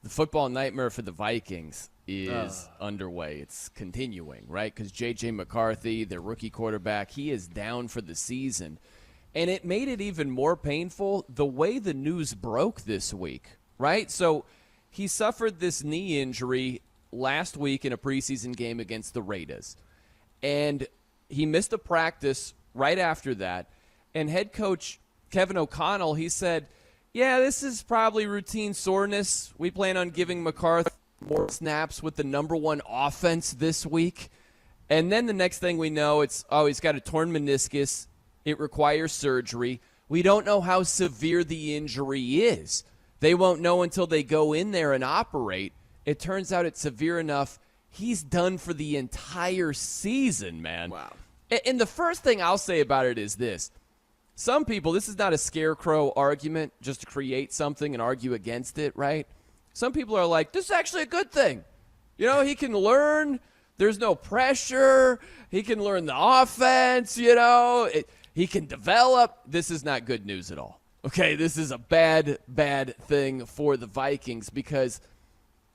the football nightmare for the Vikings is underway. It's continuing, right? Because JJ McCarthy, their rookie quarterback, he is down for the season. And it made it even more painful the way the news broke this week, right? So he suffered this knee injury last week in a preseason game against the Raiders. And he missed a practice right after that. And head coach Kevin O'Connell, he said, yeah, this is probably routine soreness. We plan on giving McCarthy more snaps with the number one offense this week. And then the next thing we know, it's, he's got a torn meniscus. It requires surgery. We don't know how severe the injury is. They won't know until they go in there and operate. It turns out it's severe enough. He's done for the entire season, man. Wow. And the first thing I'll say about it is this. Some people, this is not a scarecrow argument just to create something and argue against it, right? Some people are like, this is actually a good thing. You know, he can learn. There's no pressure. He can learn the offense, you know. He can develop. This is not good news at all. Okay, this is a bad, bad thing for the Vikings because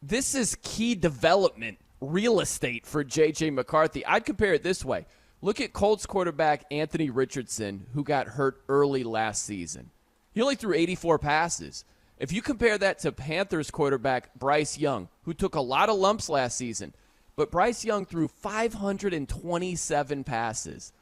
this is key development real estate for JJ McCarthy. I'd compare it this way. Look at Colts quarterback Anthony Richardson, who got hurt early last season. He only threw 84 passes. If you compare that to Panthers quarterback Bryce Young, who took a lot of lumps last season, but Bryce Young threw 527 passes.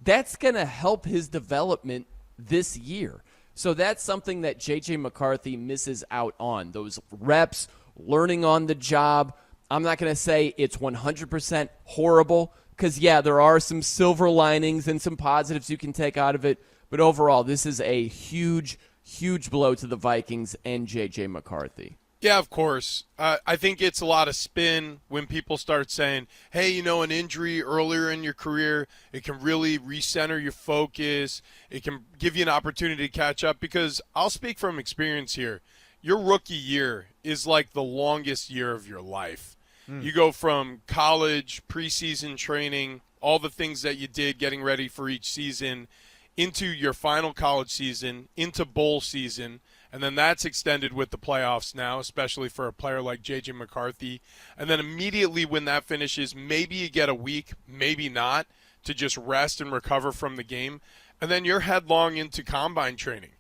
That's going to help his development this year. So that's something that J.J. McCarthy misses out on, those reps, learning on the job. I'm not going to say it's 100% horrible because, yeah, there are some silver linings and some positives you can take out of it. But overall, this is a huge, huge blow to the Vikings and J.J. McCarthy. Yeah, of course. I think it's a lot of spin when people start saying, hey, you know, an injury earlier in your career, it can really recenter your focus. It can give you an opportunity to catch up because I'll speak from experience here. Your rookie year is like the longest year of your life. You go from college, preseason training, all the things that you did getting ready for each season, into your final college season, into bowl season, and then that's extended with the playoffs now, especially for a player like J.J. McCarthy. And then immediately when that finishes, maybe you get a week, maybe not, to just rest and recover from the game. And then you're headlong into combine training.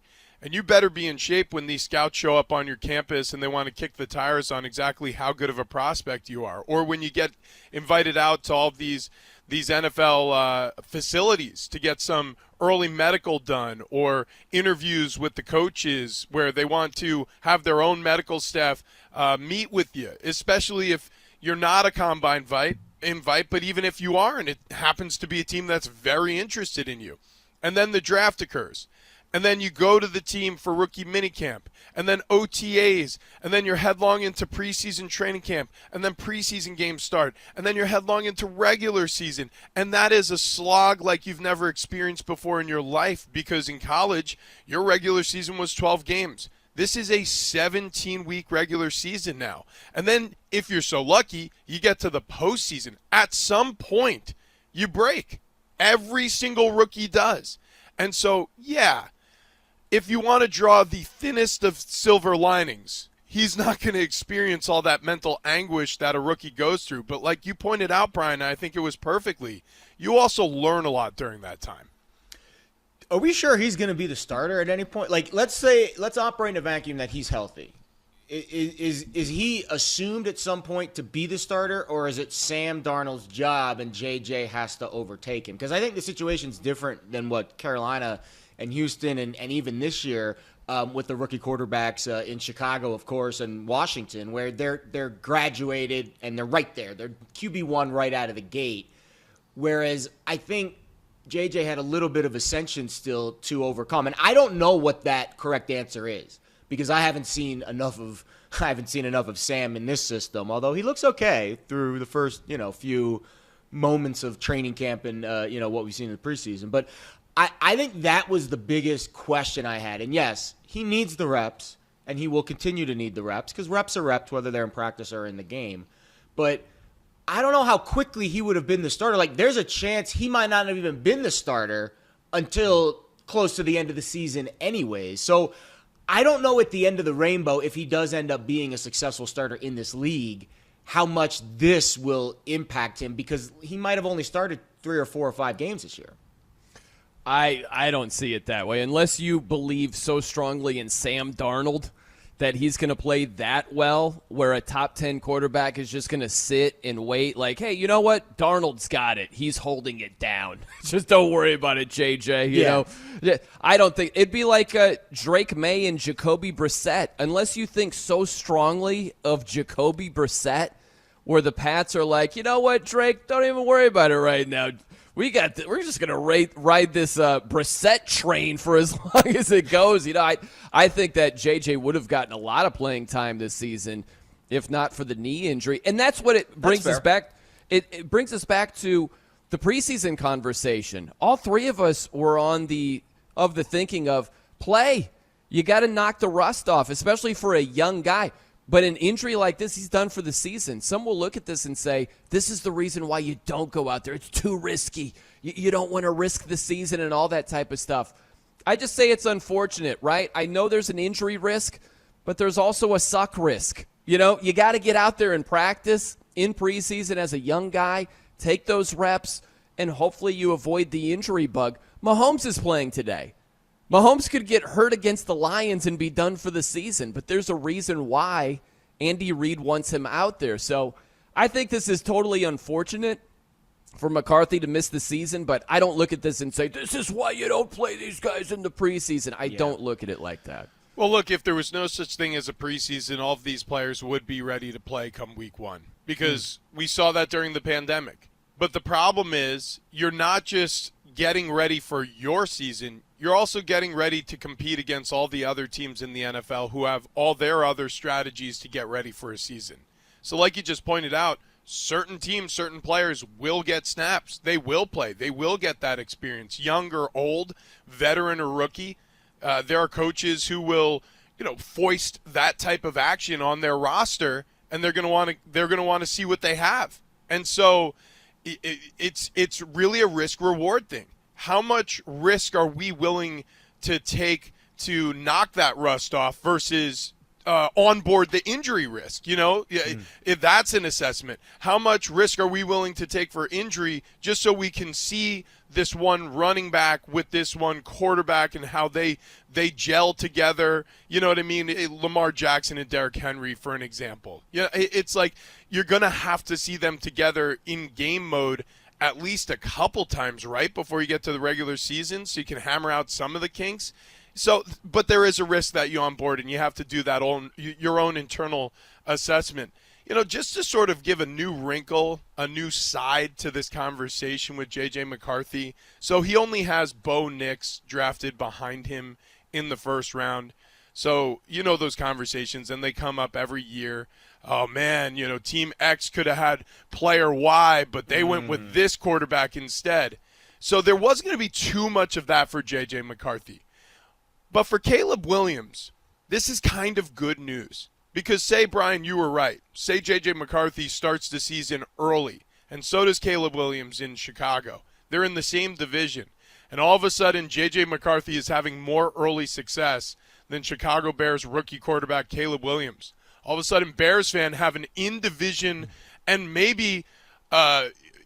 And you better be in shape when these scouts show up on your campus and they want to kick the tires on exactly how good of a prospect you are. Or when you get invited out to all of these NFL facilities to get some early medical done or interviews with the coaches where they want to have their own medical staff meet with you, especially if you're not a combine invite, but even if you are and it happens to be a team that's very interested in you. And then the draft occurs. And then you go to the team for rookie minicamp, and then OTAs, and then you're headlong into preseason training camp, and then preseason games start, and then you're headlong into regular season. And that is a slog like you've never experienced before in your life because in college, your regular season was 12 games. This is a 17-week regular season now. And then if you're so lucky, you get to the postseason. At some point, you break. Every single rookie does. And so, yeah, if you want to draw the thinnest of silver linings, he's not going to experience all that mental anguish that a rookie goes through. But like you pointed out, Brian, I think it was perfectly, you also learn a lot during that time. Are we sure he's going to be the starter at any point? Like, let's operate in a vacuum that he's healthy. Is he assumed at some point to be the starter, or is it Sam Darnold's job and JJ has to overtake him? Because I think the situation's different than what Carolina and Houston and even this year with the rookie quarterbacks in Chicago, of course, and Washington, where they're graduated and they're right there. They're QB1 right out of the gate. Whereas I think JJ had a little bit of ascension still to overcome. And I don't know what that correct answer is because I haven't seen enough of Sam in this system, although he looks okay through the first, few moments of training camp and, what we've seen in the preseason. But I think that was the biggest question I had. And yes, he needs the reps, and he will continue to need the reps because reps are reps, whether they're in practice or in the game. But I don't know how quickly he would have been the starter. Like, there's a chance he might not have even been the starter until close to the end of the season anyways. So I don't know at the end of the rainbow, if he does end up being a successful starter in this league, how much this will impact him, because he might have only started 3 or 4 or 5 games this year. I don't see it that way. Unless you believe so strongly in Sam Darnold that he's going to play that well, where a top 10 quarterback is just going to sit and wait like, hey, you know what? Darnold's got it. He's holding it down. Just don't worry about it, JJ. You know, I don't think it'd be like Drake May and Jacoby Brissett. Unless you think so strongly of Jacoby Brissett, where the Pats are like, you know what, Drake, don't even worry about it right now. We're just gonna ride this Brissett train for as long as it goes. You know, I think that JJ would have gotten a lot of playing time this season, if not for the knee injury. And that's what it brings us back. It brings us back to the preseason conversation. All three of us were on the thinking of play. You got to knock the rust off, especially for a young guy. But an injury like this, he's done for the season. Some will look at this and say, this is the reason why you don't go out there. It's too risky. You don't want to risk the season and all that type of stuff. I just say it's unfortunate, right? I know there's an injury risk, but there's also a suck risk. You know, you got to get out there and practice in preseason as a young guy, take those reps, and hopefully you avoid the injury bug. Mahomes is playing today. Mahomes could get hurt against the Lions and be done for the season, but there's a reason why Andy Reid wants him out there. So I think this is totally unfortunate for McCarthy to miss the season, but I don't look at this and say, this is why you don't play these guys in the preseason. I don't look at it like that. Well, look, if there was no such thing as a preseason, all of these players would be ready to play come week 1 because we saw that during the pandemic. But the problem is you're not just getting ready for your season, you're also getting ready to compete against all the other teams in the NFL who have all their other strategies to get ready for a season. So like you just pointed out, certain teams, certain players will get snaps. They will play. They will get that experience, young or old, veteran or rookie. There are coaches who will, foist that type of action on their roster, and they're going to want to see what they have. And so it's really a risk-reward thing. How much risk are we willing to take to knock that rust off versus onboard the injury risk? If that's an assessment. How much risk are we willing to take for injury just so we can see this one running back with this one quarterback and how they gel together? You know what I mean? Lamar Jackson and Derrick Henry, for an example. It's like you're going to have to see them together in game mode at least a couple times, right, before you get to the regular season so you can hammer out some of the kinks. So, but there is a risk that you onboard, and you have to do that your own internal assessment. Just to sort of give a new wrinkle, a new side to this conversation with JJ McCarthy. So he only has Bo Nix drafted behind him in the first round. So those conversations, and they come up every year. Oh, man, Team X could have had player Y, but they went with this quarterback instead. So there wasn't going to be too much of that for JJ McCarthy. But for Caleb Williams, this is kind of good news. Because say, Brian, you were right. Say JJ McCarthy starts the season early, and so does Caleb Williams in Chicago. They're in the same division. And all of a sudden, JJ McCarthy is having more early success than Chicago Bears rookie quarterback Caleb Williams. All of a sudden, Bears fan have an in-division and maybe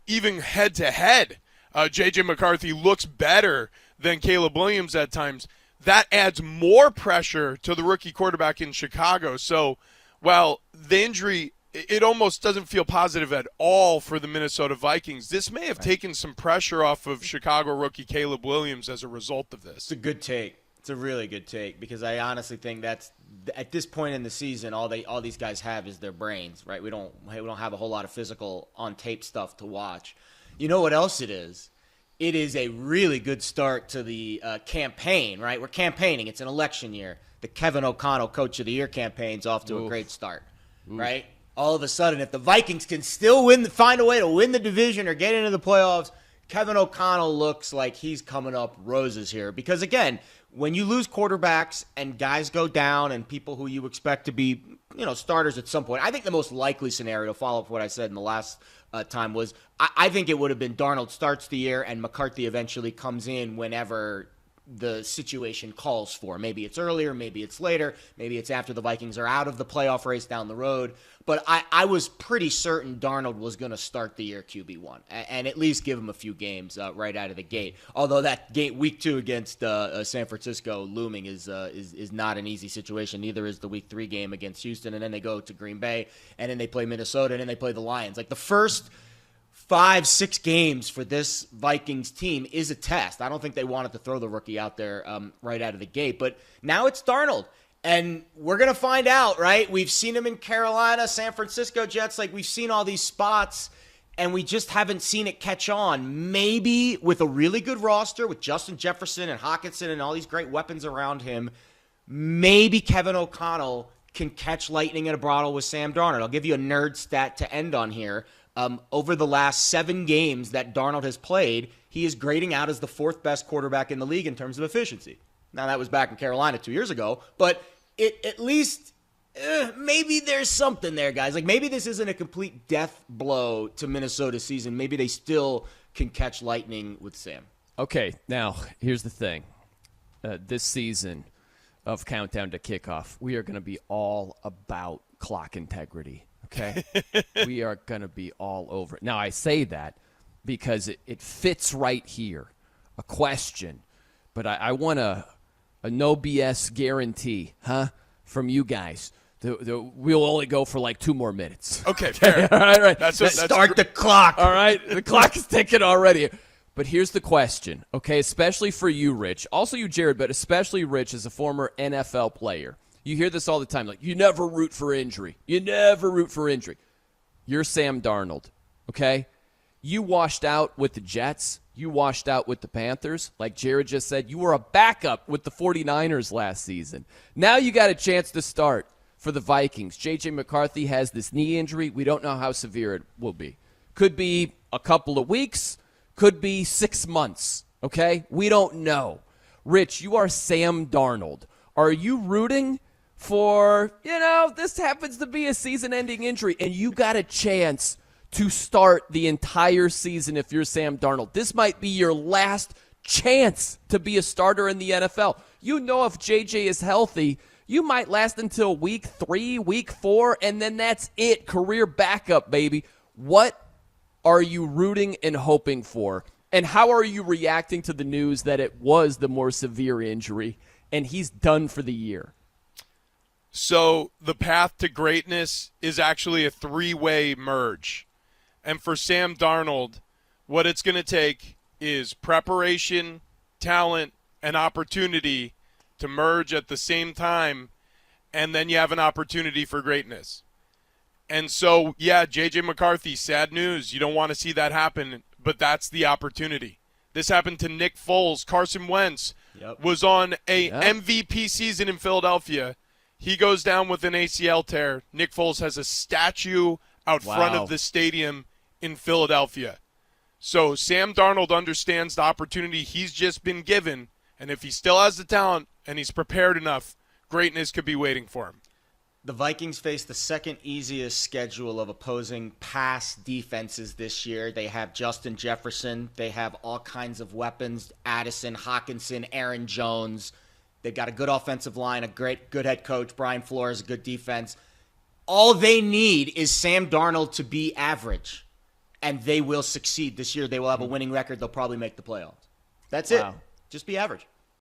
even head-to-head. JJ McCarthy looks better than Caleb Williams at times. That adds more pressure to the rookie quarterback in Chicago. So, while the injury, it almost doesn't feel positive at all for the Minnesota Vikings, this may have taken some pressure off of Chicago rookie Caleb Williams as a result of this. It's a good take. It's a really good take because I honestly think that's at this point in the season, all these guys have is their brains, right? We don't have a whole lot of physical on tape stuff to watch. You know what else it is? It is a really good start to the campaign, right? We're campaigning. It's an election year. The Kevin O'Connell Coach of the Year campaign's off to a great start, right? All of a sudden, if the Vikings can still find a way to win the division or get into the playoffs, Kevin O'Connell looks like he's coming up roses here. Because, again, when you lose quarterbacks and guys go down and people who you expect to be, starters at some point, I think the most likely scenario, to follow up what I said in the last time, was I think it would have been Darnold starts the year and McCarthy eventually comes in whenever the situation calls for. Maybe it's earlier, maybe it's later, maybe it's after the Vikings are out of the playoff race down the road. But I was pretty certain Darnold was going to start the year QB1 and at least give him a few games right out of the gate. Although that week 2 against San Francisco looming is not an easy situation. Neither is the week 3 game against Houston, and then they go to Green Bay, and then they play Minnesota, and then they play the Lions. Like the first 5-6 games for this Vikings team is a test. I don't think they wanted to throw the rookie out there right out of the gate. But now it's Darnold. And we're going to find out, right? We've seen him in Carolina, San Francisco Jets. Like, we've seen all these spots, and we just haven't seen it catch on. Maybe with a really good roster, with Justin Jefferson and Hockenson and all these great weapons around him, maybe Kevin O'Connell can catch lightning in a bottle with Sam Darnold. I'll give you a nerd stat to end on here. Over the last 7 games that Darnold has played, he is grading out as the 4th best quarterback in the league in terms of efficiency. Now, that was back in Carolina 2 years ago, but at least maybe there's something there, guys. Like, maybe this isn't a complete death blow to Minnesota's season. Maybe they still can catch lightning with Sam. Okay, now, here's the thing. This season of Countdown to Kickoff, we are going to be all about clock integrity, okay? We are going to be all over it. Now, I say that because it fits right here, a question. But I want a no BS guarantee, from you guys. We'll only go for like 2 more minutes. Okay, fair. All right. Start the clock. All right, the clock is ticking already. But here's the question, okay, especially for you, Rich. Also you, Jared, but especially Rich as a former NFL player. You hear this all the time, like, you never root for injury. You never root for injury. You're Sam Darnold, okay? You washed out with the Jets. You washed out with the Panthers. Like Jared just said, you were a backup with the 49ers last season. Now you got a chance to start for the Vikings. JJ McCarthy has this knee injury. We don't know how severe it will be. Could be a couple of weeks. Could be 6 months, okay? We don't know. Rich, you are Sam Darnold. Are you rooting for, this happens to be a season-ending injury, and you got a chance to start the entire season if you're Sam Darnold? This might be your last chance to be a starter in the NFL. You know, if JJ is healthy, you might last until week 3, week 4, and then that's it. Career backup, baby. What are you rooting and hoping for? And how are you reacting to the news that it was the more severe injury and he's done for the year? So the path to greatness is actually a 3-way merge. And for Sam Darnold, what it's going to take is preparation, talent, and opportunity to merge at the same time, and then you have an opportunity for greatness. And so, yeah, JJ McCarthy, sad news. You don't want to see that happen, but that's the opportunity. This happened to Nick Foles. Carson Wentz was on a MVP season in Philadelphia. He goes down with an ACL tear. Nick Foles has a statue out front of the stadium in Philadelphia. So Sam Darnold understands the opportunity he's just been given, and if he still has the talent and he's prepared enough, greatness could be waiting for him. The Vikings face the second easiest schedule of opposing pass defenses this year. They have Justin Jefferson. They have all kinds of weapons, Addison, Hockenson, Aaron Jones. They've got a good offensive line, a good head coach, Brian Flores, a good defense. All they need is Sam Darnold to be average, and they will succeed this year. They will have a winning record. They'll probably make the playoffs. That's it. Just be average.